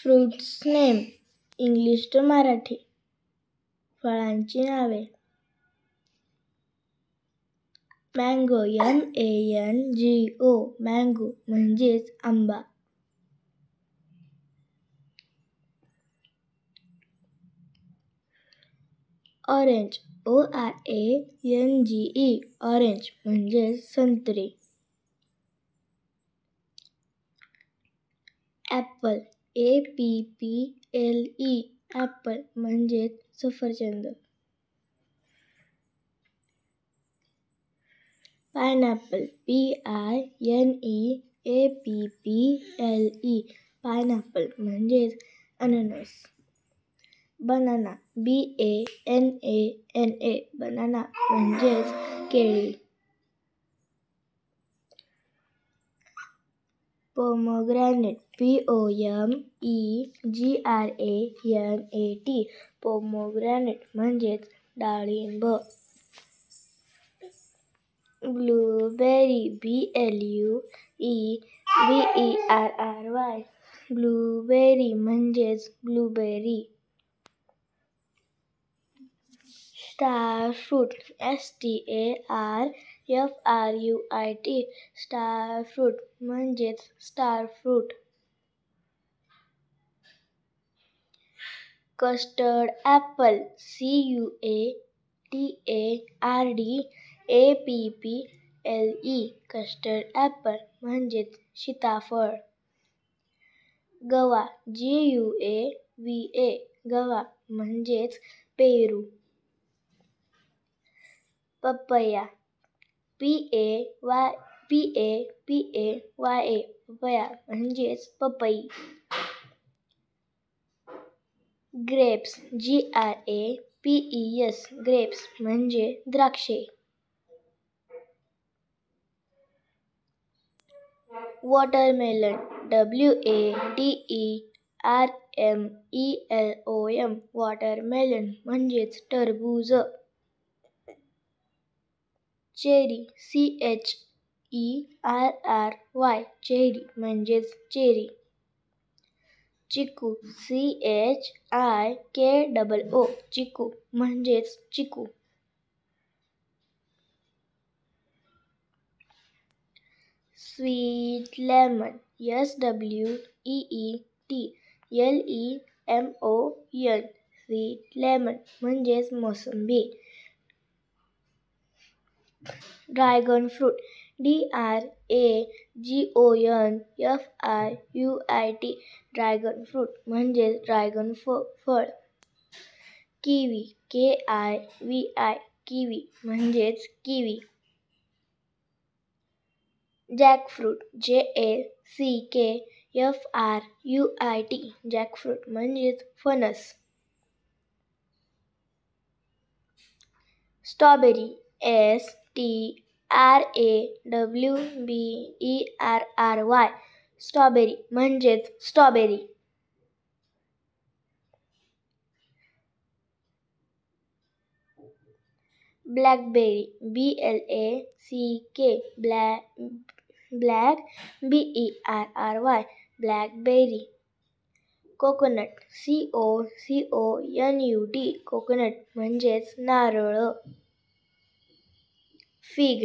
Fruits name English to Marathi. फळांची नावे. Mango MANGO mango म्हणजेच आंबा. ऑरेंज ORANGE ऑरेंज म्हणजेच संत्री. ॲपल APPLE ॲपल म्हणजेच सफरचंद. पायनॅपल PINEAPPLE पायनॅपल म्हणजेच अननस. बनाना BANANA बनाना म्हणजेच केळी. पोमोग्रॅनेट POMEGRANAT पोमोग्रॅनेट म्हणजेच डाळिंब. ब्लूबेरी BLUEBERRY ब्लूबेरी म्हणजेच blueberry. Star fruit STARFRUIT star fruit म्हणजेच star fruit. Custard apple CUSTARDAPPLE custard apple म्हणजेच सीताफळ. गवा GUAVA गवा म्हणजेच पेरू. पपया PAPAYA पपया म्हणजेच पपई. ग्रेप्स GRAPES ग्रेप्स म्हणजे द्राक्षे. वॉटरमेलन WATERMELON वॉटरमेलन म्हणजेच टरबूज. चेरी CHERRY चेरी म्हणजेच चेरी. चिकू CHIKOO चिकू म्हणजेच चिकू. Sweet lemon SWEET LEMON sweet lemon म्हणजेच मोसंबी. Dragon fruit DRAGONFRUIT dragon fruit म्हणजेच ड्रॅगन फळ. किवी KIWI किवी म्हणजेच किवी. जॅकफ्रूट JACKFRUIT जॅकफ्रूट म्हणजेच फणस. स्ट्रॉबेरी STRAWBERRY स्ट्रॉबेरी म्हणजेच strawberry. Blackberry BLACK BERRY blackberry. Coconut COCONUT coconut म्हणजेच नारळ. फिग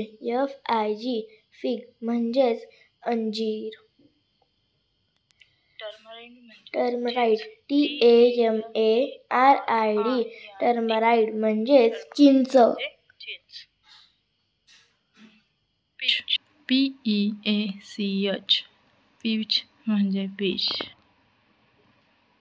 FIG म्हणजेच अंजीर. टर्मराइड TAMARID टर्मराइड म्हणजेच चिंच. PEACH पीच म्हणजे फिश.